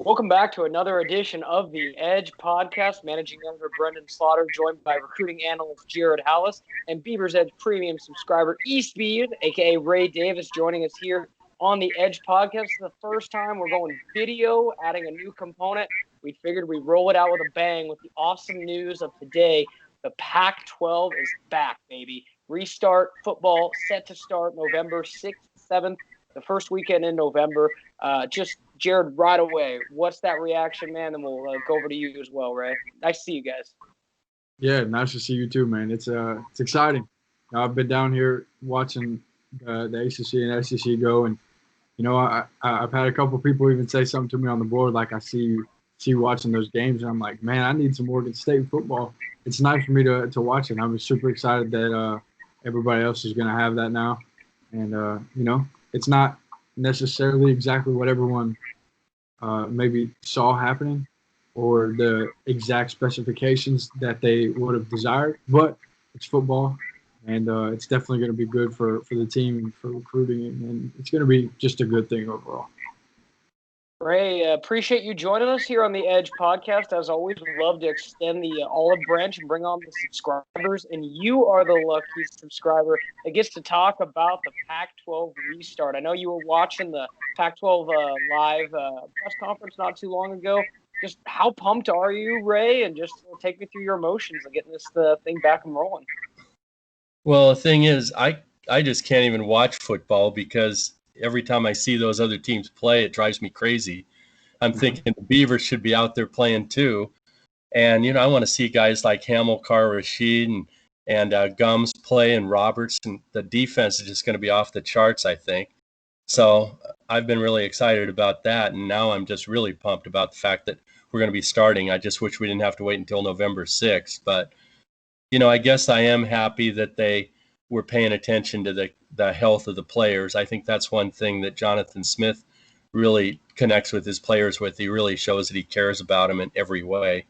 Welcome back to another edition of the Edge Podcast. Managing editor Brendan Slaughter, joined by recruiting analyst Jared Hallis and Beaver's Edge premium subscriber Eastbeard, aka Ray Davis, joining us here on the Edge Podcast. For the first time, we're going video, adding a new component. We figured we'd roll it out with a bang with the awesome news of today. The Pac-12 is back, baby. Restart football set to start November 6th, 7th, the first weekend in November. Just Jared, right away, what's that reaction, man? And we'll go over to you as well, Ray. Nice to see you guys. Yeah, nice to see you too, man. It's exciting. I've been down here watching the ACC and SEC go, and I've had a couple people even say something to me on the board, like I see you watching those games, and I'm like, man, I need some Oregon State football. It's nice for me to watch it. I'm super excited that everybody else is going to have that now, and it's not necessarily exactly what everyone maybe saw happening or the exact specifications that they would have desired, but it's football, and it's definitely going to be good for the team and for recruiting, and it's going to be just a good thing overall. Ray, appreciate you joining us here on the Edge Podcast. As always, we love to extend the olive branch and bring on the subscribers, and you are the lucky subscriber that gets to talk about the Pac-12 restart. I know you were watching the Pac-12 live press conference not too long ago. Just how pumped are you, Ray? And just take me through your emotions of getting this thing back and rolling. Well, the thing is, I just can't even watch football because every time I see those other teams play, it drives me crazy. I'm thinking the Beavers should be out there playing too. And, I want to see guys like Hamilcar, Rashid, and Gums play, and Roberts. And the defense is just going to be off the charts, I think. So I've been really excited about that. And now I'm just really pumped about the fact that we're going to be starting. I just wish we didn't have to wait until November 6th. But, I guess I am happy that they were paying attention to the health of the players. I think that's one thing that Jonathan Smith really connects with his players with. He really shows that he cares about them in every way.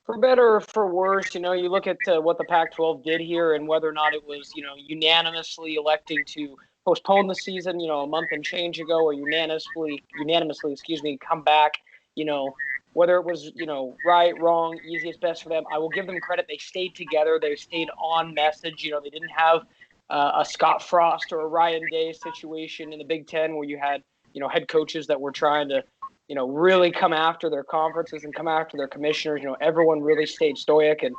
For better or for worse, you look at what the Pac-12 did here and whether or not it was, unanimously electing to postpone the season, a month and change ago, or unanimously, come back, whether it was, right, wrong, easiest, best for them. I will give them credit. They stayed together. They stayed on message. They didn't have a Scott Frost or a Ryan Day situation in the Big Ten where you had, head coaches that were trying to, really come after their conferences and come after their commissioners. Everyone really stayed stoic and,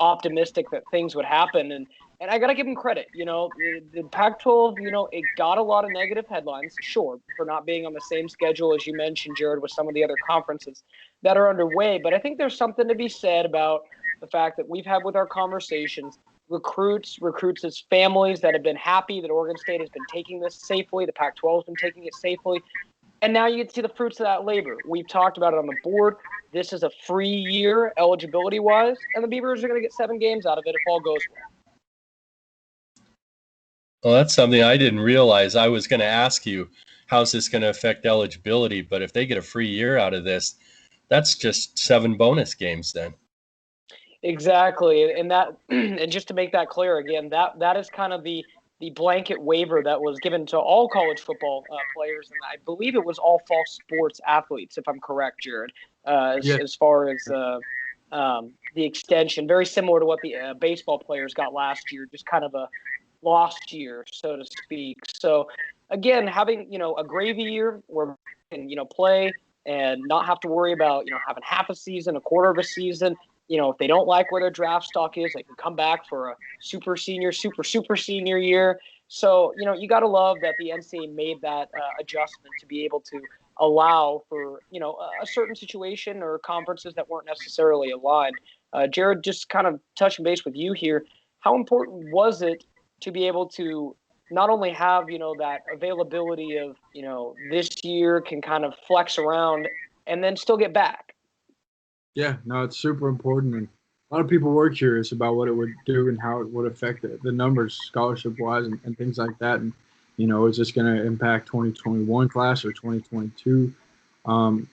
optimistic that things would happen. And I got to give them credit. The Pac-12, it got a lot of negative headlines, sure, for not being on the same schedule, as you mentioned, Jared, with some of the other conferences that are underway. But I think there's something to be said about the fact that we've had with our conversations, recruits as families that have been happy that Oregon State has been taking this safely, the Pac-12 has been taking it safely. And now you get to see the fruits of that labor. We've talked about it on the board. This is a free year eligibility-wise, and the Beavers are going to get 7 games out of it if all goes well. Well, that's something I didn't realize. I was going to ask you, how's this going to affect eligibility? But if they get a free year out of this, that's just 7 bonus games then. Exactly. And just to make that clear again, that is kind of the blanket waiver that was given to all college football players, and I believe it was all fall sports athletes, if I'm correct, Jared, as far as the extension, very similar to what the baseball players got last year, just kind of a lost year, so to speak. So, again, having, a gravy year where we can, play and not have to worry about, having half a season, a quarter of a season. If they don't like where their draft stock is, they can come back for a super senior year. So, you got to love that the NCAA made that adjustment to be able to allow for, a certain situation or conferences that weren't necessarily aligned. Jared, just kind of touching base with you here, how important was it to be able to not only have, that availability of, this year can kind of flex around and then still get back? Yeah, no, it's super important, and a lot of people were curious about what it would do and how it would affect the numbers scholarship-wise and things like that. And, is this going to impact 2021 class or 2022?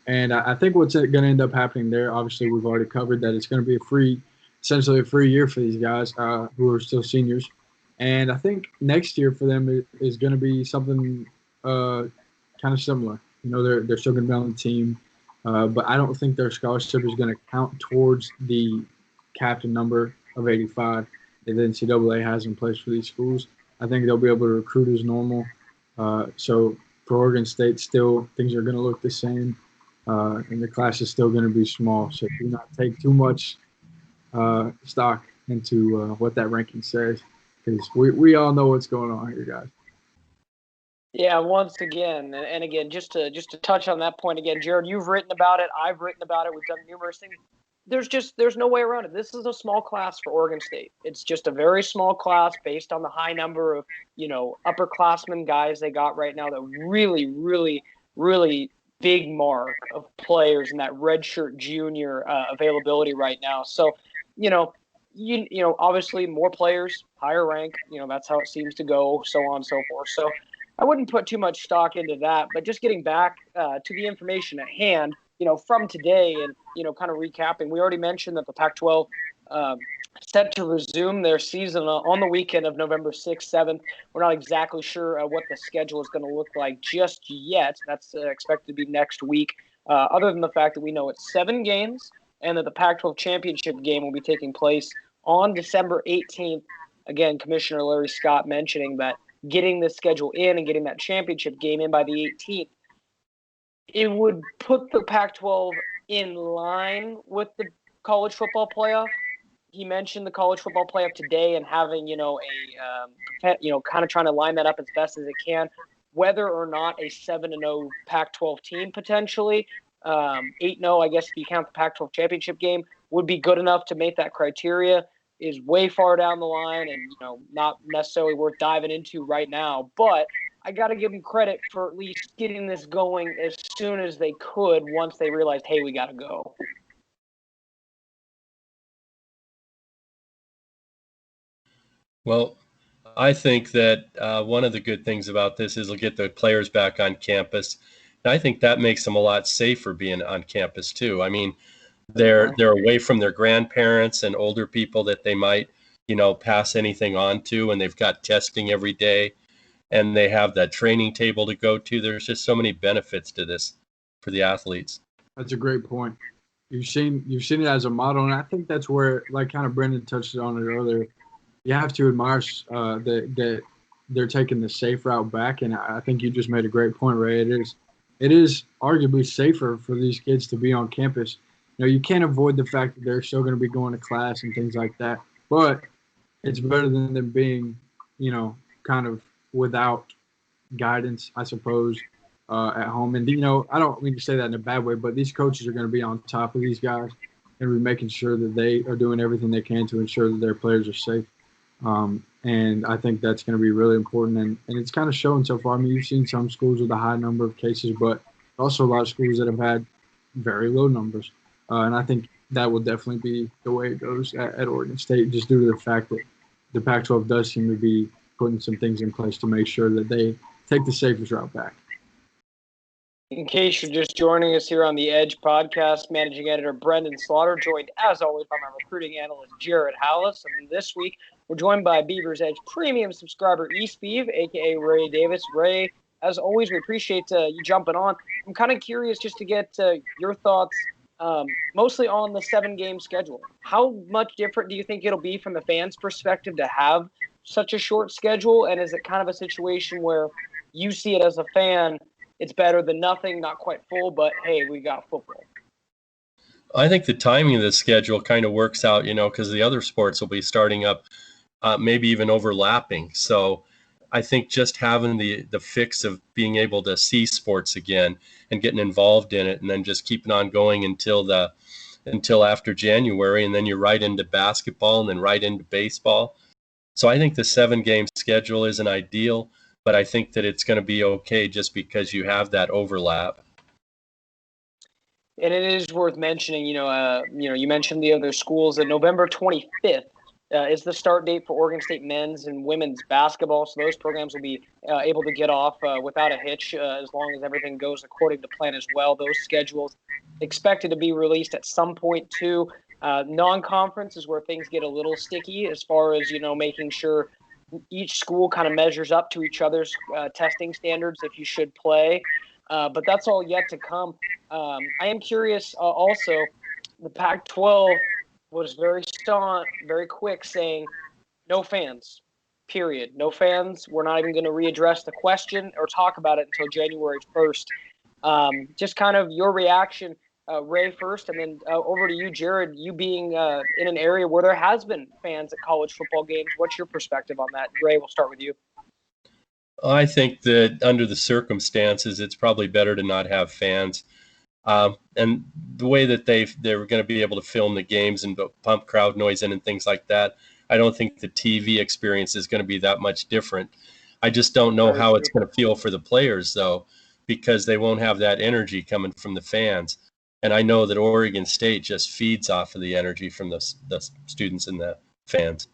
And I think what's going to end up happening there, obviously we've already covered that it's going to be essentially a free year for these guys who are still seniors. And I think next year for them is going to be something kind kind of similar. You know, they're still going to be on the team, but I don't think their scholarship is going to count towards the captain number of 85 that the NCAA has in place for these schools. I think they'll be able to recruit as normal. So for Oregon State, still things are going to look the same, and the class is still going to be small. So do not take too much stock into what that ranking says, because we all know what's going on here, guys. Yeah, once again, and again, just to touch on that point again, Jared, you've written about it. I've written about it. We've done numerous things. There's no way around it. This is a small class for Oregon State. It's just a very small class based on the high number of, upperclassmen guys they got right now. That really, really, really big mark of players in that redshirt junior availability right now. So, obviously more players, higher rank. That's how it seems to go. So on and so forth. So I wouldn't put too much stock into that. But just getting back to the information at hand, from today and, kind of recapping, we already mentioned that the Pac-12 set to resume their season on the weekend of November 6th, 7th. We're not exactly sure what the schedule is going to look like just yet. That's expected to be next week, other than the fact that we know it's 7 games and that the Pac-12 championship game will be taking place on December 18th. Again, Commissioner Larry Scott mentioning that getting this schedule in and getting that championship game in by the 18th, it would put the Pac-12 in line with the college football playoff. He mentioned the college football playoff today and having, kind of trying to line that up as best as it can. Whether or not a 7-0 Pac-12 team potentially, 8-0, I guess if you count the Pac-12 championship game, would be good enough to make that criteria is way far down the line and, not necessarily worth diving into right now. But I got to give them credit for at least getting this going as soon as they could once they realized, hey, we got to go. Well, I think that one of the good things about this is it'll get the players back on campus. And I think that makes them a lot safer being on campus too. I mean, they're away from their grandparents and older people that they might, pass anything on to, and they've got testing every day, and they have that training table to go to. There's just so many benefits to this for the athletes. That's a great point. You've seen it as a model, and I think that's where, like kind of Brendan touched on it earlier, you have to admire that they're taking the safe route back, and I think you just made a great point, Ray. It is arguably safer for these kids to be on campus. You can't avoid the fact that they're still going to be going to class and things like that, but it's better than them being, kind of without guidance, I suppose, at home. And, I don't mean to say that in a bad way, but these coaches are going to be on top of these guys and be making sure that they are doing everything they can to ensure that their players are safe. And I think that's going to be really important. And it's kind of showing so far. I mean, you've seen some schools with a high number of cases, but also a lot of schools that have had very low numbers. And I think that will definitely be the way it goes at Oregon State, just due to the fact that the Pac-12 does seem to be putting some things in place to make sure that they take the safest route back. In case you're just joining us here on the Edge podcast, managing editor Brendan Slaughter, joined as always by my recruiting analyst Jared Hallis. And this week, we're joined by Beaver's Edge premium subscriber East Beav, a.k.a. Ray Davis. Ray, as always, we appreciate you jumping on. I'm kind of curious just to get your thoughts mostly on the 7-game schedule. How much different do you think it'll be from the fans' perspective to have such a short schedule? And is it kind of a situation where you see it as a fan, it's better than nothing, not quite full, but hey, we got football? I think the timing of the schedule kind of works out, because the other sports will be starting up, maybe even overlapping. So I think just having the fix of being able to see sports again and getting involved in it, and then just keeping on going until after January, and then you're right into basketball and then right into baseball. So I think the 7-game schedule isn't ideal, but I think that it's going to be okay just because you have that overlap. And it is worth mentioning, you mentioned the other schools, that November 25th is the start date for Oregon State men's and women's basketball. So those programs will be able to get off without a hitch as long as everything goes according to plan as well. Those schedules expected to be released at some point too. Non-conference is where things get a little sticky as far as, making sure each school kind of measures up to each other's testing standards if you should play. But that's all yet to come. I am curious also, the Pac-12 was very staunch, very quick, saying no fans, period. No fans. We're not even going to readdress the question or talk about it until January 1st. Just kind of your reaction, Ray, first, and then over to you, Jared. You being in an area where there has been fans at college football games, what's your perspective on that? Ray, we'll start with you. I think that under the circumstances, it's probably better to not have fans. And the way that they're going to be able to film the games and pump crowd noise in and things like that, I don't think the TV experience is going to be that much different. I just don't know how it's going to feel for the players, though, because they won't have that energy coming from the fans. And I know that Oregon State just feeds off of the energy from the students and the fans.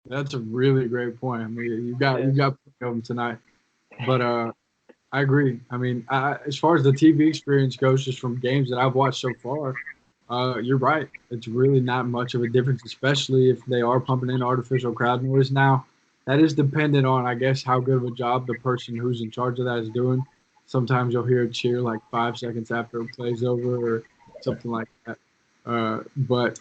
That's a really great point. I mean, you got them tonight, but I agree. I mean, as far as the TV experience goes, just from games that I've watched so far, you're right. It's really not much of a difference, especially if they are pumping in artificial crowd noise. Now, that is dependent on, I guess, how good of a job the person who's in charge of that is doing. Sometimes you'll hear a cheer like 5 seconds after a play's over or something like that. But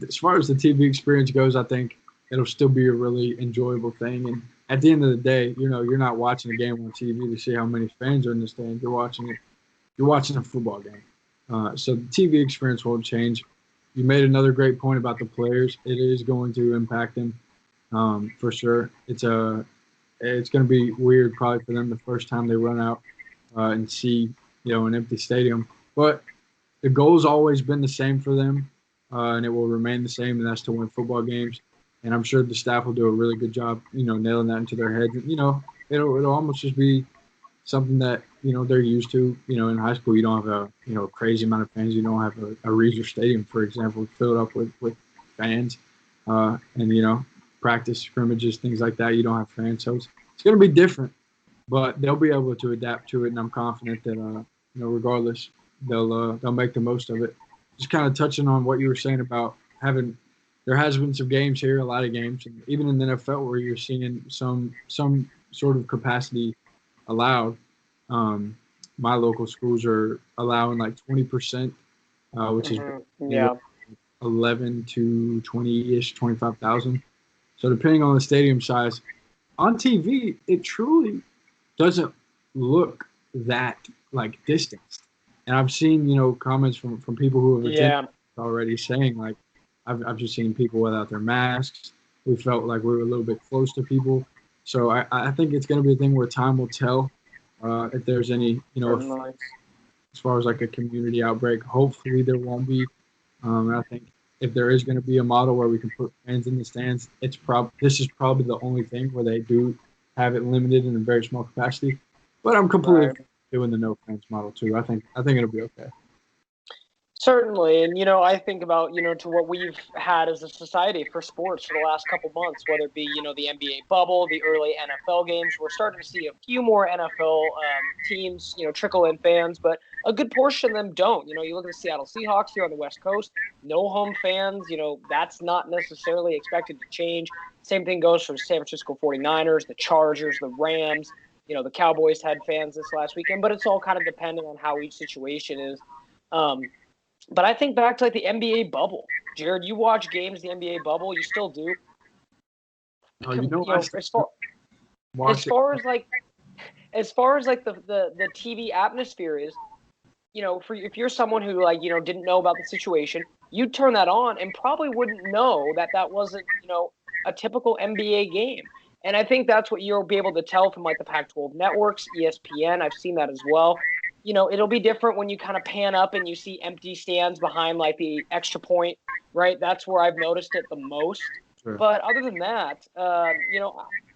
as far as the TV experience goes, I think it'll still be a really enjoyable thing. And at the end of the day, you're not watching a game on TV to see how many fans are in the stand. You're watching a football game. So the TV experience won't change. You made another great point about the players. It is going to impact them for sure. It's going to be weird probably for them the first time they run out and see an empty stadium. But the goal's always been the same for them, and it will remain the same, and that's to win football games. And I'm sure the staff will do a really good job, nailing that into their heads. It'll almost just be something that, they're used to. In high school, you don't have a crazy amount of fans. You don't have a Reser Stadium, for example, filled up with fans. And, practice scrimmages, things like that, you don't have fans. So it's going to be different, but they'll be able to adapt to it. And I'm confident that, regardless, they'll make the most of it. Just kind of touching on what you were saying about there has been some games here, a lot of games, and even in the NFL where you're seeing some sort of capacity allowed. My local schools are allowing like 20%, which is 11 to 20-ish, 25,000. So depending on the stadium size, on TV, it truly doesn't look that like distanced. And I've seen, comments from people who have attended already saying like, I've just seen people without their masks. We felt like we were a little bit close to people. So I think it's going to be a thing where time will tell if there's any, as far as like a community outbreak. Hopefully there won't be. And I think if there is going to be a model where we can put fans in the stands, this is probably the only thing where they do have it limited in a very small capacity. But I'm completely doing the no fans model too. I think it'll be okay. Certainly. And, I think about, to what we've had as a society for sports for the last couple months, whether it be, the NBA bubble, the early NFL games. We're starting to see a few more NFL teams, trickle in fans, but a good portion of them don't. You look at the Seattle Seahawks here on the West Coast, no home fans, that's not necessarily expected to change. Same thing goes for the San Francisco 49ers, the Chargers, the Rams. The Cowboys had fans this last weekend, but it's all kind of dependent on how each situation is. But I think back to like the NBA bubble. Jared, you watch games in the NBA bubble, you still do. As far as the TV atmosphere is, if you're someone who didn't know about the situation, you'd turn that on and probably wouldn't know that wasn't, a typical NBA game. And I think that's what you'll be able to tell from like the Pac-12 networks, ESPN. I've seen that as well. It'll be different when you kind of pan up and you see empty stands behind like the extra point, right? That's where I've noticed it the most. Sure. But other than that,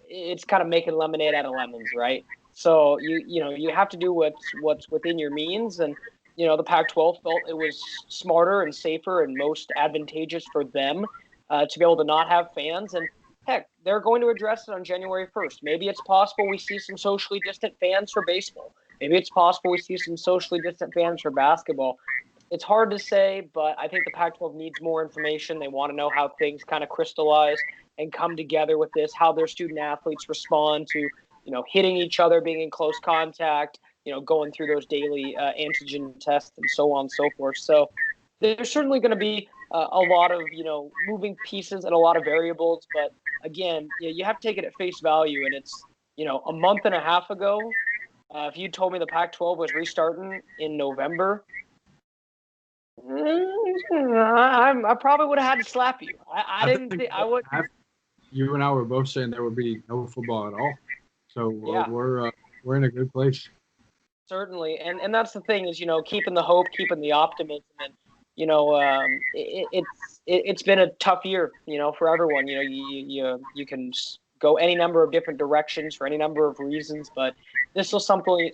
it's kind of making lemonade out of lemons, right? So you have to do what's within your means. And, the Pac-12 felt it was smarter and safer and most advantageous for them to be able to not have fans. And heck, they're going to address it on January 1st. Maybe it's possible we see some socially distant fans for baseball. Maybe it's possible we see some socially distant fans for basketball. It's hard to say, but I think the Pac-12 needs more information. They want to know how things kind of crystallize and come together with this, how their student athletes respond to, hitting each other, being in close contact, going through those daily antigen tests and so on and so forth. So there's certainly going to be a lot of, moving pieces and a lot of variables. But again, you have to take it at face value. And it's, a month and a half ago, if you told me the Pac-12 was restarting in November, I probably would have had to slap you. I didn't think I would. You and I were both saying there would be no football at all. So Yeah. we're in a good place. Certainly, and that's the thing is, keeping the hope, keeping the optimism, and it's been a tough year, for everyone. You can go any number of different directions for any number of reasons, but this will certainly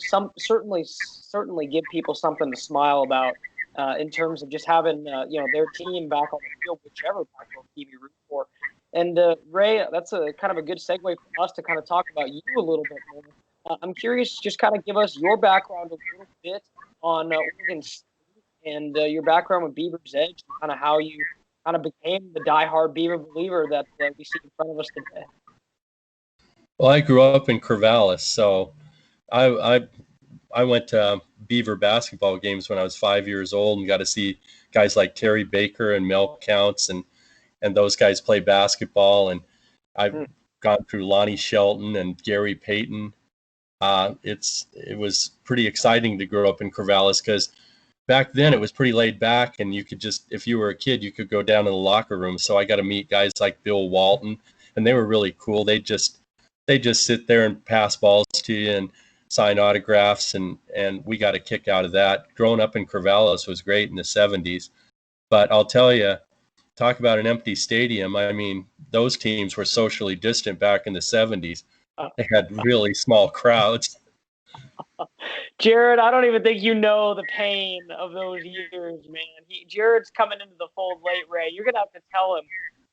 give people something to smile about in terms of just having their team back on the field, whichever Pac-12 team you root for. And Ray, that's a kind of a good segue for us to kind of talk about you a little bit more. I'm curious, just kind of give us your background a little bit on Oregon State and your background with Beaver's Edge, and kind of how you kind of became the diehard Beaver believer that we see in front of us today. Well, I grew up in Corvallis, so I went to Beaver basketball games when I was 5 years old and got to see guys like Terry Baker and Mel Counts and those guys play basketball. And I've gone through Lonnie Shelton and Gary Payton. It was pretty exciting to grow up in Corvallis because back then it was pretty laid back, and you could just, if you were a kid, you could go down to the locker room. So I got to meet guys like Bill Walton, and they were really cool. They just sit there and pass balls to you and sign autographs, and we got a kick out of that. Growing up in Corvallis was great in the 70s. But I'll tell you, talk about an empty stadium. I mean, those teams were socially distant back in the 70s. They had really small crowds. Jared, I don't even think you know the pain of those years, man. Jared's coming into the fold late, Ray. You're going to have to tell him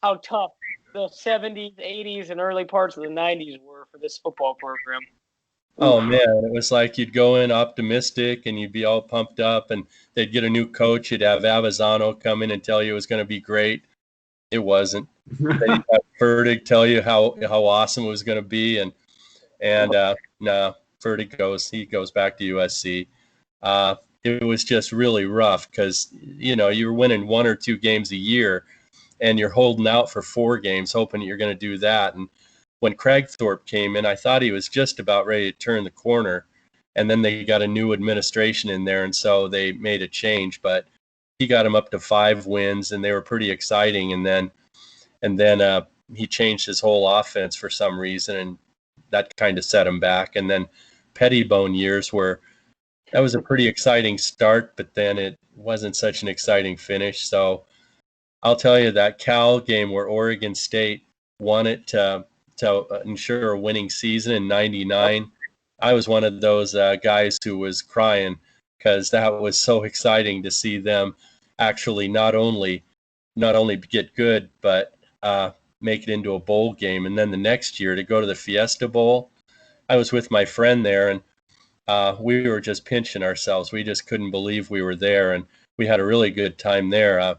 how tough the 70s, 80s, and early parts of the 90s were for this football program. Oh, man, it was like you'd go in optimistic and you'd be all pumped up, and they'd get a new coach. You'd have Avizano come in and tell you it was going to be great. It wasn't. They'd have Fertig tell you how awesome it was going to be, and no, Fertig goes back to USC. It was just really rough because you were winning 1 or 2 games a year, and you're holding out for 4 games, hoping that you're going to do that. And when Cragthorpe came in, I thought he was just about ready to turn the corner, and then they got a new administration in there, and so they made a change. But he got him up to 5 wins, and they were pretty exciting. And then he changed his whole offense for some reason, and that kind of set him back. And then Pettibone years that was a pretty exciting start, but then it wasn't such an exciting finish. So I'll tell you, that Cal game where Oregon State won it to ensure a winning season in '99, I was one of those guys who was crying because that was so exciting to see them actually not only get good, but make it into a bowl game. And then the next year to go to the Fiesta Bowl, I was with my friend there, and we were just pinching ourselves. We just couldn't believe we were there, and we had a really good time there.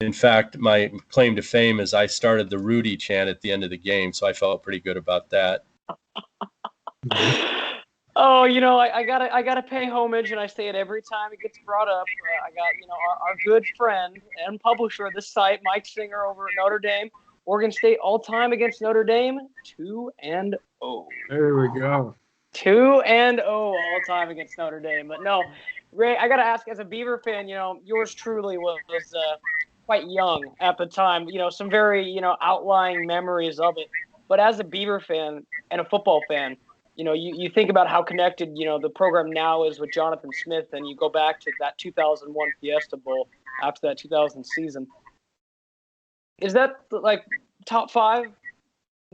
In fact, my claim to fame is I started the Rudy chant at the end of the game, so I felt pretty good about that. Oh, I gotta pay homage, and I say it every time it gets brought up. I got our good friend and publisher of this site, Mike Singer over at Notre Dame. Oregon State all time against Notre Dame, 2-0. There we go. 2-0 all time against Notre Dame. But no, Ray, I gotta ask, as a Beaver fan, yours truly was quite young at the time. Some very outlying memories of it. But as a Beaver fan and a football fan, you think about how connected the program now is with Jonathan Smith, and you go back to that 2001 Fiesta Bowl after that 2000 season. Is that like top 5,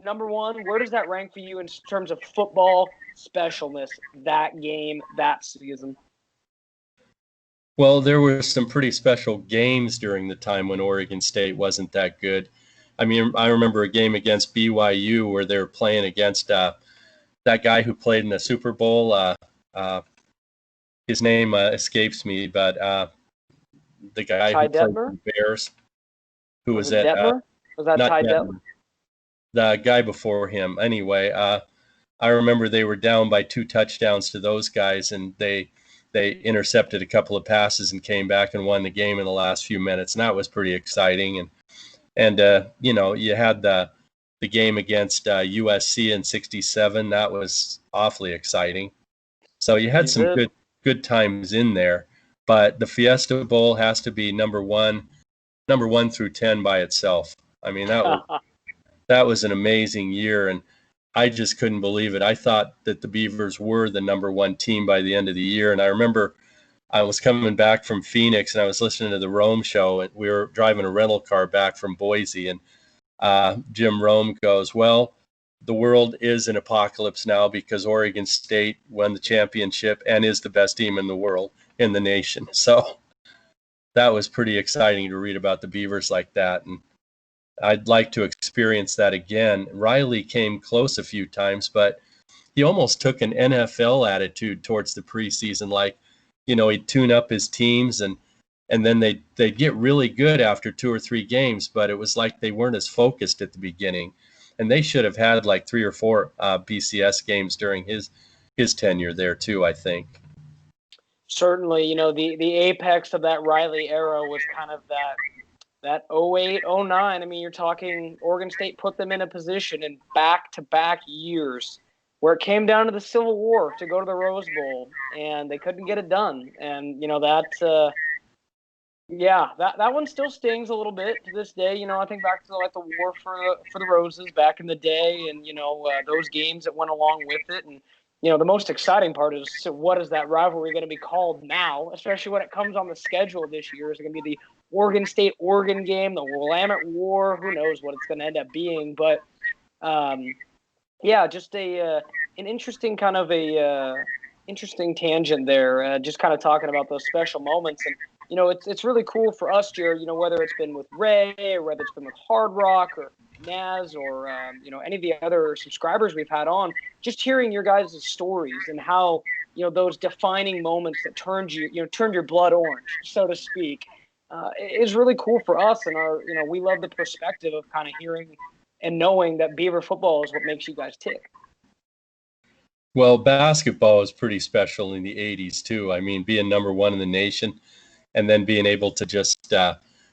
number 1? Where does that rank for you in terms of football specialness, that game, that season? Well, there were some pretty special games during the time when Oregon State wasn't that good. I mean, I remember a game against BYU where they were playing against that guy who played in the Super Bowl. His name escapes me, but the guy Ty who played Detmer? for the Bears, who was at Detmer? Was that not Ty Detmer, Detmer? the guy before him. Anyway, I remember they were down by 2 touchdowns to those guys, and they intercepted a couple of passes and came back and won the game in the last few minutes, and that was pretty exciting. And you know, you had the game against USC in '67. That was awfully exciting. So you had some good times in there, but the Fiesta Bowl has to be number one through 10 by itself. I mean, that was an amazing year, and I just couldn't believe it. I thought that the Beavers were the number one team by the end of the year, and I remember I was coming back from Phoenix, and I was listening to the Rome show, and we were driving a rental car back from Boise, and Jim Rome goes, "Well, the world is an apocalypse now because Oregon State won the championship and is the best team in the world, in the nation." So that was pretty exciting to read about the Beavers like that, and I'd like to experience that again. Riley came close a few times, but he almost took an NFL attitude towards the preseason. Like, you know, he'd tune up his teams, and then they'd get really good after 2 or 3 games, but it was like they weren't as focused at the beginning. And they should have had like 3 or 4 BCS games during his tenure there too, I think. Certainly, you know, the apex of that Riley era was kind of that 08, 09. I mean, you're talking Oregon State put them in a position in back-to-back years where it came down to the Civil War to go to the Rose Bowl, and they couldn't get it done. And, you know, that one still stings a little bit to this day. You know, I think back to like the war for the Roses back in the day, and, you know, those games that went along with it. And, you know, the most exciting part is, so what is that rivalry going to be called now, especially when it comes on the schedule this year? Is it going to be the Oregon State-Oregon game, the Willamette War? Who knows what it's going to end up being? But, just an interesting kind of interesting tangent there, just kind of talking about those special moments. And, you know, it's really cool for us, Jared, you know, whether it's been with Ray or whether it's been with Hard Rock or Naz or, you know, any of the other subscribers we've had on, just hearing your guys' stories and how, you know, those defining moments that turned your blood orange, so to speak, is really cool for us. And you know, we love the perspective of kind of hearing and knowing that Beaver football is what makes you guys tick. Well, basketball was pretty special in the 80s too. I mean, being number one in the nation and then being able to just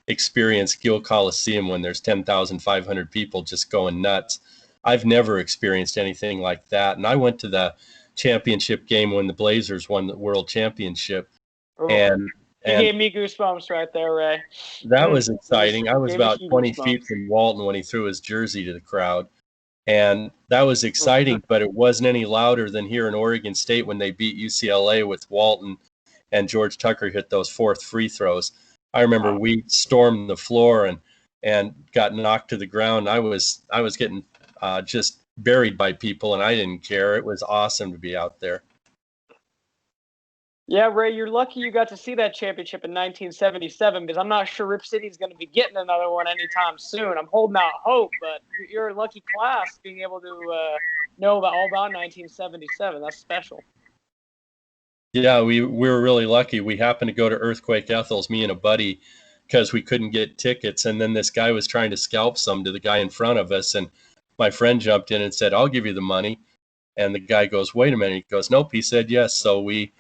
experience Gill Coliseum when there's 10,500 people just going nuts. I've never experienced anything like that. And I went to the championship game when the Blazers won the world championship. And you gave me goosebumps right there, Ray. That was exciting. I was about 20 feet from Walton when he threw his jersey to the crowd. And that was exciting, but it wasn't any louder than here in Oregon State when they beat UCLA with Walton and George Tucker hit those 4th free throws. I remember we stormed the floor and got knocked to the ground. I was getting just buried by people, and I didn't care. It was awesome to be out there. Yeah, Ray, you're lucky you got to see that championship in 1977, because I'm not sure Rip City's going to be getting another one anytime soon. I'm holding out hope, but you're a lucky class being able to know all about 1977. That's special. Yeah, we were really lucky. We happened to go to Earthquake Ethel's, me and a buddy, because we couldn't get tickets. And then this guy was trying to scalp some to the guy in front of us. And my friend jumped in and said, "I'll give you the money." And the guy goes, "Wait a minute." He goes, "Nope." He said, "Yes." So we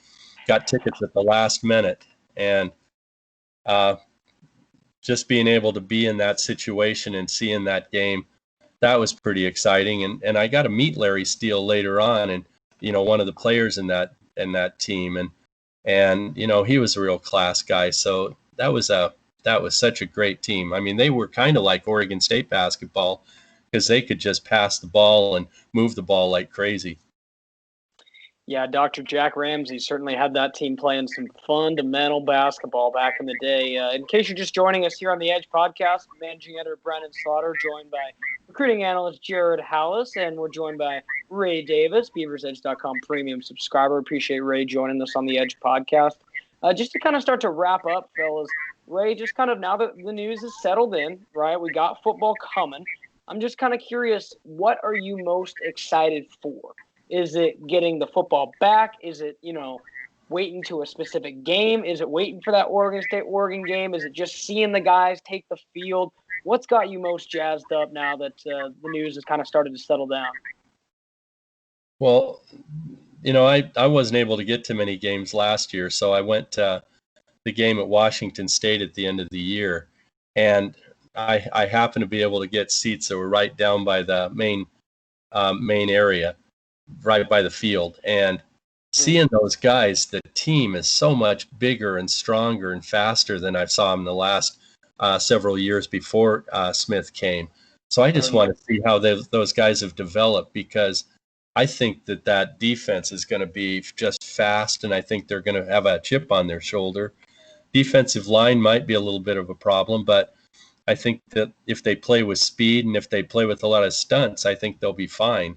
got tickets at the last minute. And just being able to be in that situation and seeing that game, that was pretty exciting. And I got to meet Larry Steele later on, and, you know, one of the players in that team. And you know, he was a real class guy. So that was such a great team. I mean, they were kind of like Oregon State basketball because they could just pass the ball and move the ball like crazy. Yeah, Dr. Jack Ramsey certainly had that team playing some fundamental basketball back in the day. In case you're just joining us here on the Edge podcast, managing editor Brandon Slaughter, joined by recruiting analyst Jared Hallis, and we're joined by Ray Davis, BeaversEdge.com premium subscriber. Appreciate Ray joining us on the Edge podcast. Just to kind of start to wrap up, fellas, Ray, just kind of now that the news is settled in, right? We got football coming. I'm just kind of curious, what are you most excited for? Is it getting the football back? Is it, you know, waiting to a specific game? Is it waiting for that Oregon State-Oregon game? Is it just seeing the guys take the field? What's got you most jazzed up now that the news has kind of started to settle down? Well, I wasn't able to get to many games last year, so I went to the game at Washington State at the end of the year, and I happened to be able to get seats that were right down by the main area, right by the field. And seeing those guys, the team is so much bigger and stronger and faster than I saw them the last several years before Smith came. So I just want to see how those guys have developed, because I think that defense is going to be just fast, and I think they're going to have a chip on their shoulder. Defensive line might be a little bit of a problem, but I think that if they play with speed and if they play with a lot of stunts, I think they'll be fine.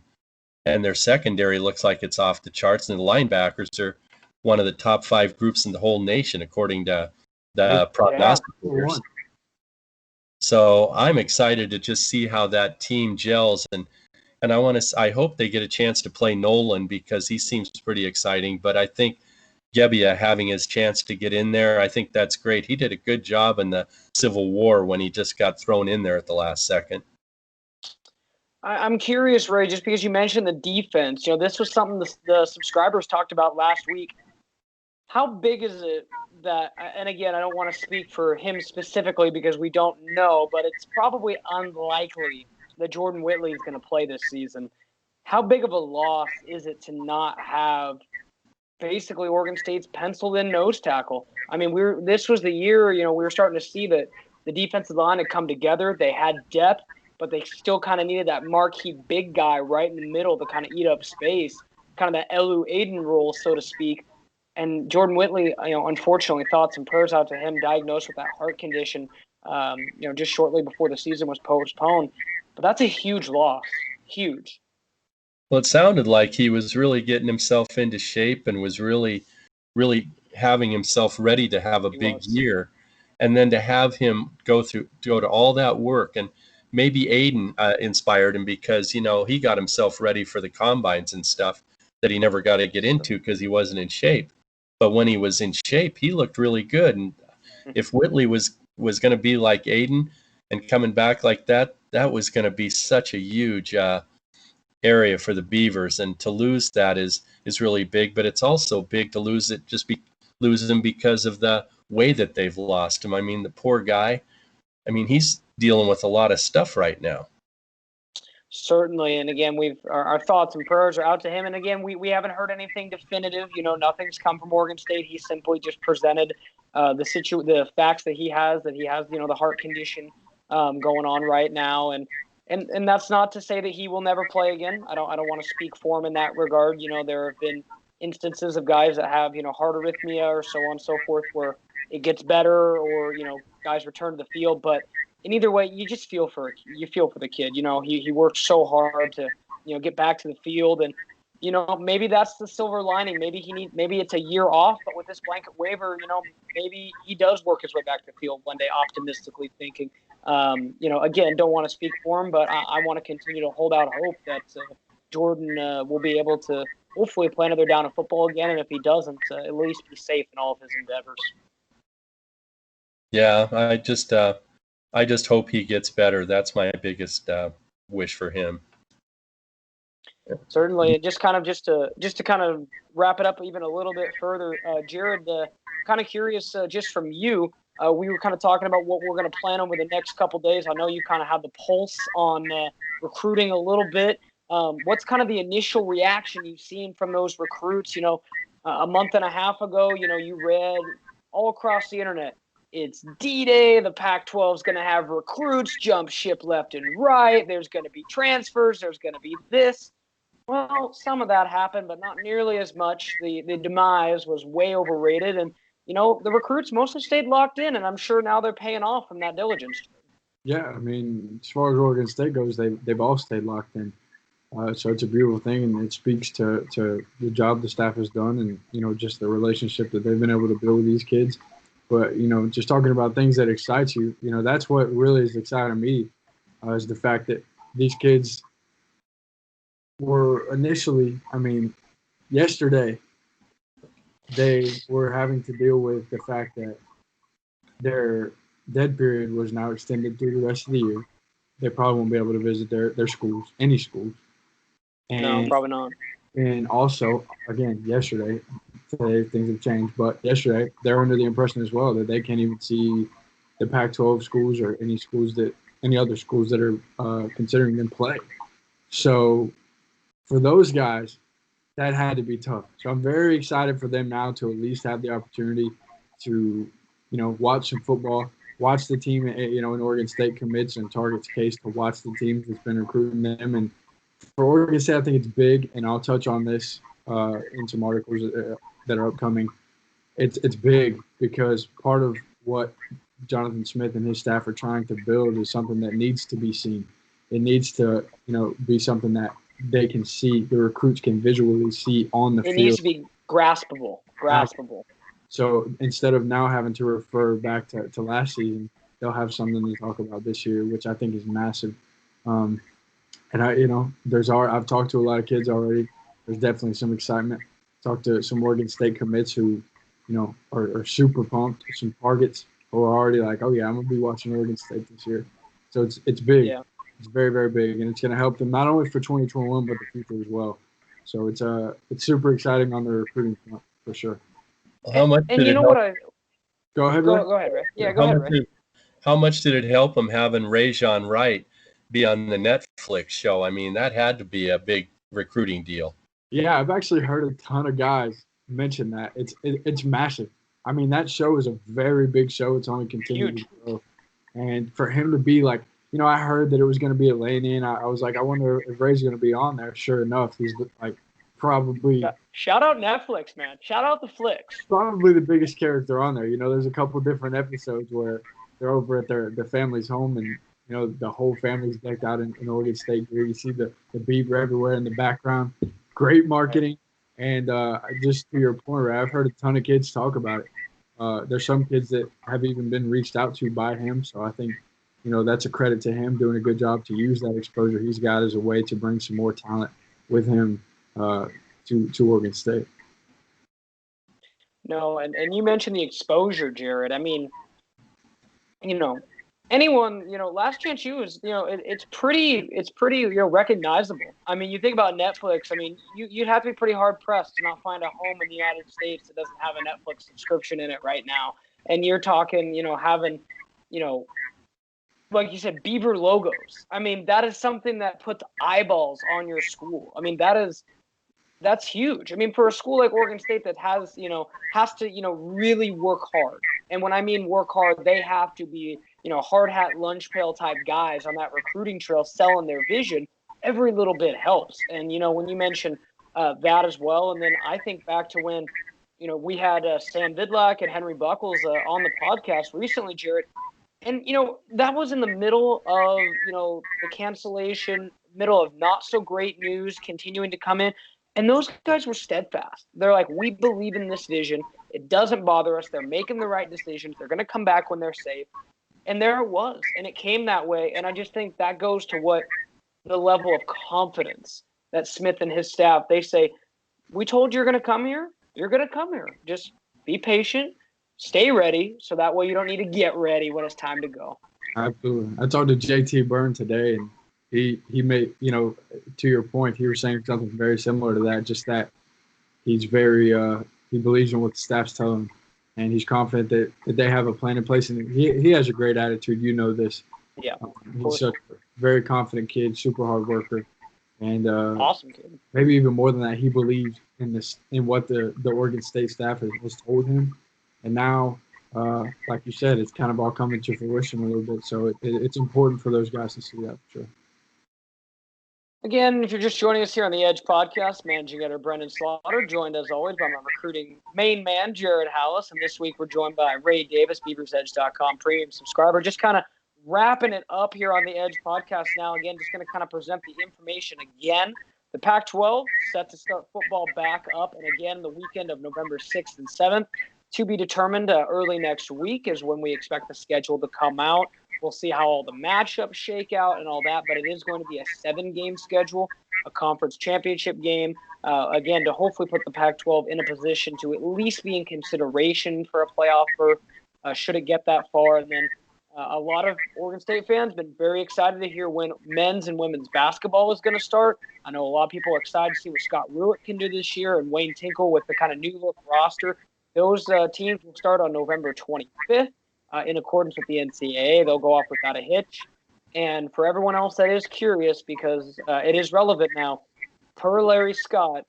And their secondary looks like it's off the charts, and the linebackers are one of the top 5 groups in the whole nation, according to the prognosticators. So I'm excited to just see how that team gels, and I hope they get a chance to play Nolan, because he seems pretty exciting. But I think Gebbia having his chance to get in there, I think that's great. He did a good job in the Civil War when he just got thrown in there at the last second. I'm curious, Ray, just because you mentioned the defense. This was something the subscribers talked about last week. How big is it that, and again, I don't want to speak for him specifically because we don't know, but it's probably unlikely that Jordan Whitley is going to play this season. How big of a loss is it to not have basically Oregon State's penciled in nose tackle? I mean, this was the year, we were starting to see that the defensive line had come together. They had depth, but they still kind of needed that marquee big guy right in the middle to kind of eat up space, kind of that Elu Aiden role, so to speak. And Jordan Whitley, unfortunately, thoughts and prayers out to him, diagnosed with that heart condition, just shortly before the season was postponed. But that's a huge loss, huge. Well, it sounded like he was really getting himself into shape and was really, really having himself ready to have a big year. And then to have him go to all that work, and maybe Aiden inspired him, because, he got himself ready for the combines and stuff that he never got to get into because he wasn't in shape. But when he was in shape, he looked really good. And if Whitley was going to be like Aiden and coming back like that, that was going to be such a huge area for the Beavers. And to lose that is really big. But it's also big to lose him because of the way that they've lost him. I mean, the poor guy. I mean, he's dealing with a lot of stuff right now. Certainly, and again, our thoughts and prayers are out to him. And again, we haven't heard anything definitive. Nothing's come from Oregon State. He simply just presented the facts that he has the heart condition going on right now, and that's not to say that he will never play again. I don't want to speak for him in that regard. There have been instances of guys that have heart arrhythmia or so on and so forth where it gets better, or guys return to the field, but in either way, you just feel for the kid. He worked so hard to get back to the field, and maybe that's the silver lining. Maybe it's a year off, but with this blanket waiver, maybe he does work his way back to the field one day. Optimistically thinking, again, don't want to speak for him, but I want to continue to hold out hope that Jordan will be able to hopefully play another down of football again, and if he doesn't, at least be safe in all of his endeavors. Yeah, I just hope he gets better. That's my biggest wish for him. Certainly, just to kind of wrap it up even a little bit further, Jared, kind of curious, just from you, we were kind of talking about what we're going to plan over the next couple of days. I know you kind of have the pulse on recruiting a little bit. What's kind of the initial reaction you've seen from those recruits? A month and a half ago, you read all across the internet, it's D-Day. The Pac-12 is going to have recruits jump ship left and right. There's going to be transfers. There's going to be this. Well, some of that happened, but not nearly as much. The demise was way overrated, and the recruits mostly stayed locked in, and I'm sure now they're paying off from that diligence. Yeah, I mean, as far as Oregon State goes, they've all stayed locked in. So it's a beautiful thing, and it speaks to the job the staff has done, and just the relationship that they've been able to build with these kids. But just talking about things that excite you, that's what really is exciting me, is the fact that these kids were initially, yesterday, they were having to deal with the fact that their dead period was now extended through the rest of the year. They probably won't be able to visit their schools, any schools. No, probably not. And also, again, today things have changed, but yesterday they're under the impression as well that they can't even see the Pac-12 schools or any other schools that are considering them play. So for those guys, that had to be tough. So I'm very excited for them now to at least have the opportunity to, watch some football, watch the team, in Oregon State commits and targets case to watch the teams that's been recruiting them. And for Oregon State, I think it's big, and I'll touch on this in some articles that are upcoming. It's big because part of what Jonathan Smith and his staff are trying to build is something that needs to be seen. It needs to, be something that they can see, the recruits can visually see on the It field. needs to be graspable. So instead of now having to refer back to last season, they'll have something to talk about this year, which I think is massive. And I've talked to a lot of kids already. There's definitely some excitement. Talked to some Oregon State commits who, are super pumped. Some targets who are already like, oh yeah, I'm gonna be watching Oregon State this year. So it's big. Yeah. It's very, very big, and it's gonna help them not only for 2021 but the future as well. So it's super exciting on the recruiting front for sure. How much And did you it know help? what I Go ahead, Ray. go ahead, Ray. Yeah, go How ahead, much Ray. how much did it help them having Rajon Wright be on the Netflix show? I mean, that had to be a big recruiting deal. Yeah, I've actually heard a ton of guys mention that. It's massive. I mean, that show is a very big show. It's only continued to grow. And for him to be like, I heard that it was going to be a lane-in. I was like, I wonder if Ray's going to be on there. Sure enough, he's like probably Shout out Netflix, man. Shout out the flicks. probably the biggest character on there. There's a couple different episodes where they're over at their family's home and, the whole family's decked out in Oregon State gear. You see the beaver everywhere in the background. Great marketing. And just to your point, Ray, I've heard a ton of kids talk about it. There's some kids that have even been reached out to by him. So I think, that's a credit to him doing a good job to use that exposure he's got as a way to bring some more talent with him to Oregon State. No, and you mentioned the exposure, Jared. I mean, anyone, Last Chance U is, it's pretty, recognizable. I mean, you think about Netflix. I mean, you'd have to be pretty hard pressed to not find a home in the United States that doesn't have a Netflix subscription in it right now. And you're talking, having, like you said, Beaver logos. I mean, that is something that puts eyeballs on your school. I mean, that's huge. I mean, for a school like Oregon State that has to, really work hard. And when I mean work hard, they have to be, hard hat, lunch pail type guys on that recruiting trail selling their vision. Every little bit helps. And, when you mention that as well, and then I think back to when, we had Sam Vidlak and Henry Buckles on the podcast recently, Jared. And, that was in the middle of, the cancellation, middle of not so great news continuing to come in. And those guys were steadfast. They're like, we believe in this vision. It doesn't bother us. They're making the right decisions. They're going to come back when they're safe. And there it was. And it came that way. And I just think that goes to what the level of confidence that Smith and his staff, they say, we told you you're going to come here. You're going to come here. Just be patient. Stay ready. So that way you don't need to get ready when it's time to go. Absolutely. I talked to JT Byrne today, and he made, to your point, he was saying something very similar to that, just that he's very he believes in what the staff's telling him, and he's confident that they have a plan in place, and he has a great attitude. This. Yeah. He's such a very confident kid, super hard worker, and awesome kid. Maybe even more than that, he believes in what the Oregon State staff has told him, and now like you said, it's kind of all coming to fruition a little bit. So it's important for those guys to see that for sure. Again, if you're just joining us here on the Edge podcast, managing editor Brendan Slaughter, joined as always by my recruiting main man, Jared Hallis. And this week we're joined by Ray Davis, BeaversEdge.com premium subscriber. Just kind of wrapping it up here on the Edge podcast now. Again, just going to kind of present the information again. The Pac-12 set to start football back up. And again, the weekend of November 6th and 7th. To be determined early next week is when we expect the schedule to come out. We'll see how all the matchups shake out and all that, but it is going to be a 7-game schedule, a conference championship game, again, to hopefully put the Pac-12 in a position to at least be in consideration for a playoff berth, should it get that far. And then A lot of Oregon State fans been very excited to hear when men's and women's basketball is going to start. I know a lot of people are excited to see what Scott Ruick can do this year and Wayne Tinkle with the kind of new look roster. Those teams will start on November 25th in accordance with the NCAA. They'll go off without a hitch. And for everyone else that is curious, because it is relevant now, per Larry Scott,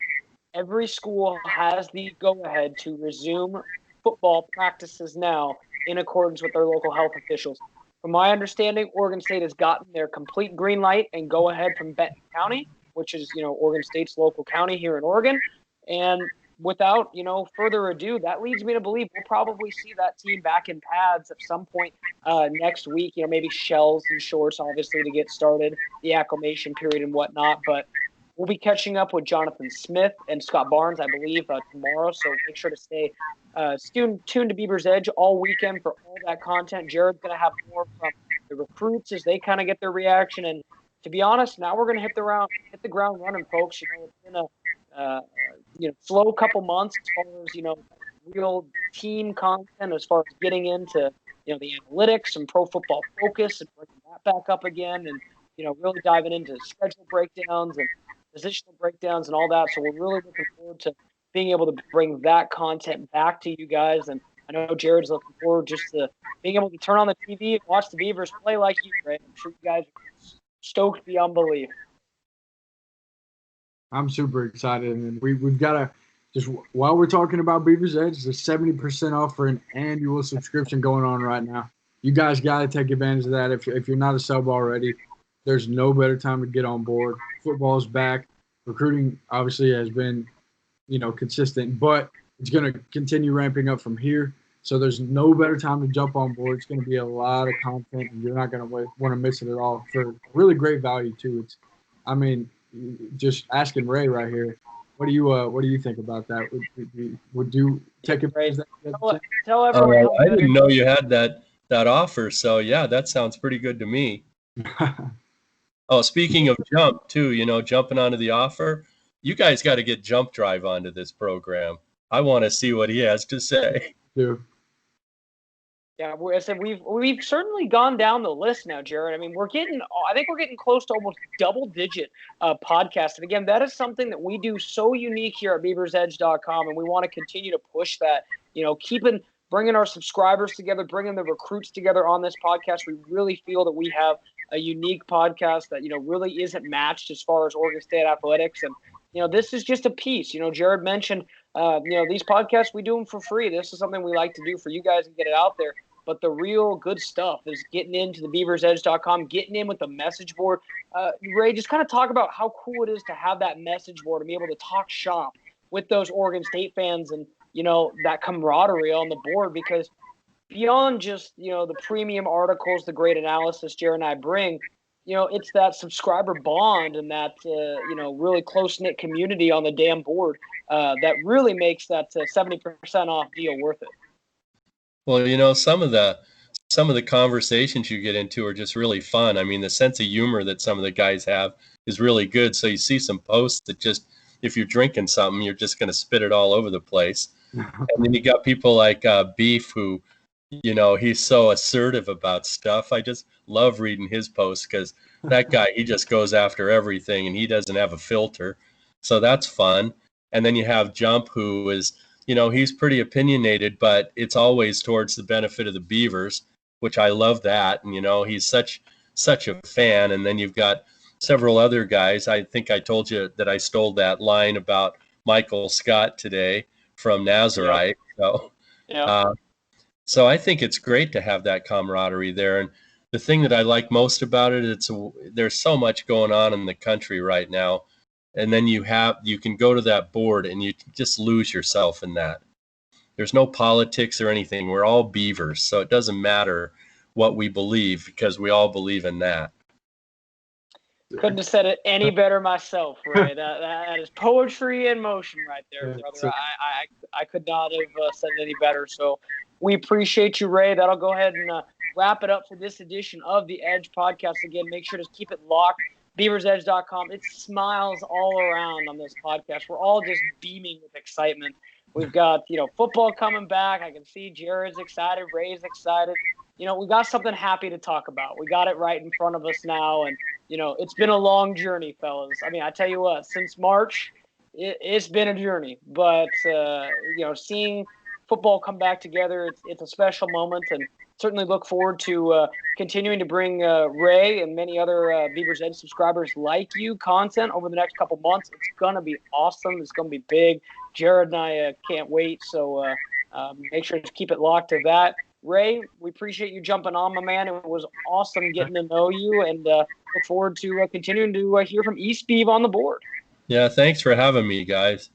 every school has the go-ahead to resume football practices now in accordance with their local health officials. From my understanding, Oregon State has gotten their complete green light and go-ahead from Benton County, which is, Oregon State's local county here in Oregon. And without, further ado, that leads me to believe we'll probably see that team back in pads at some point next week. Maybe shells and shorts, obviously, to get started, the acclimation period and whatnot. But we'll be catching up with Jonathan Smith and Scott Barnes, I believe, tomorrow. So make sure to stay tuned to Beaver's Edge all weekend for all that content. Jared's going to have more from the recruits as they kind of get their reaction. And to be honest, now we're going to hit the ground running, folks. It's been a slow couple months as far as real team content, as far as getting into the analytics and Pro Football Focus and bringing that back up again, and really diving into schedule breakdowns and positional breakdowns and all that. So we're really looking forward to being able to bring that content back to you guys. And I know Jared's looking forward just to being able to turn on the TV and watch the Beavers play like you, right? I'm sure you guys are stoked beyond belief. I'm super excited, and we've got to just, while we're talking about Beaver's Edge, there's 70% off for an annual subscription going on right now. You guys got to take advantage of that. If you're not a sub already, there's no better time to get on board. Football's back. Recruiting obviously has been, consistent, but it's going to continue ramping up from here. So there's no better time to jump on board. It's going to be a lot of content, and you're not going to want to miss it at all for really great value too. Just asking Ray right here, what do you think about that? Would you take advantage of that? Tell everyone. I didn't know you had that offer. So yeah, that sounds pretty good to me. Oh, speaking of jump too, jumping onto the offer, you guys got to get Jump Drive onto this program. I want to see what he has to say. Yeah, I said we've certainly gone down the list now, Jared. I mean, I think we're getting close to almost double-digit podcasts. And again, that is something that we do so unique here at BeaversEdge.com, and we want to continue to push that. Bringing our subscribers together, bringing the recruits together on this podcast. We really feel that we have a unique podcast that really isn't matched as far as Oregon State athletics. And this is just a piece. Jared mentioned these podcasts, we do them for free. This is something we like to do for you guys and get it out there. But the real good stuff is getting into the BeaversEdge.com, getting in with the message board. Ray, just kind of talk about how cool it is to have that message board and be able to talk shop with those Oregon State fans and, that camaraderie on the board, because beyond just, the premium articles, the great analysis Jared and I bring, it's that subscriber bond and that, really close-knit community on the damn board that really makes that 70% off deal worth it. Well, some of the conversations you get into are just really fun. I mean, the sense of humor that some of the guys have is really good. So you see some posts that just, if you're drinking something, you're just going to spit it all over the place. And then you got people like Beef, who, he's so assertive about stuff. I just love reading his posts because that guy, he just goes after everything and he doesn't have a filter. So that's fun. And then you have Jump, who is, he's pretty opinionated, but it's always towards the benefit of the Beavers, which I love that. And, he's such a fan. And then you've got several other guys. I think I told you that I stole that line about Michael Scott today from Nazarite. Yeah. So I think it's great to have that camaraderie there. And the thing that I like most about it, there's so much going on in the country right now. And then you can go to that board and you just lose yourself in that. There's no politics or anything. We're all Beavers. So it doesn't matter what we believe because we all believe in that. Couldn't have said it any better myself, Ray. That is poetry in motion right there, brother. I could not have said it any better. So we appreciate you, Ray. That'll go ahead and wrap it up for this edition of the Edge podcast. Again, make sure to keep it locked. BeaversEdge.com. It smiles all around on this podcast. We're all just beaming with excitement. We've got, football coming back. I can see Jared's excited. Ray's excited. we got something happy to talk about. We got it right in front of us now, and it's been a long journey, fellas. I mean, I tell you what, since March, it's been a journey. But seeing football come back together, it's a special moment, and certainly look forward to continuing to bring Ray and many other Beaver's Edge subscribers like you content over the next couple months. It's gonna be awesome. It's gonna be big. Jared and I can't wait. So make sure to keep it locked to that. Ray, we appreciate you jumping on, my man. It was awesome getting to know you, and look forward to continuing to hear from East Beav on the board. Yeah, thanks for having me, guys.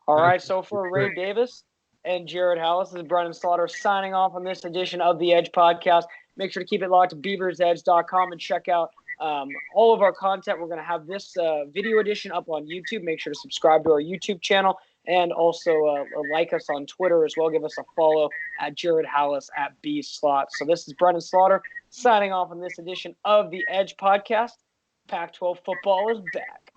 All right, so for Ray Davis and Jared Hallis, this is Brennan Slaughter signing off on this edition of the Edge Podcast. Make sure to keep it locked to beaversedge.com and check out all of our content. We're going to have this video edition up on YouTube. Make sure to subscribe to our YouTube channel. And also like us on Twitter as well. Give us a follow at Jared Hallis at BSlot. So this is Brennan Slaughter signing off on this edition of the Edge Podcast. Pac-12 football is back.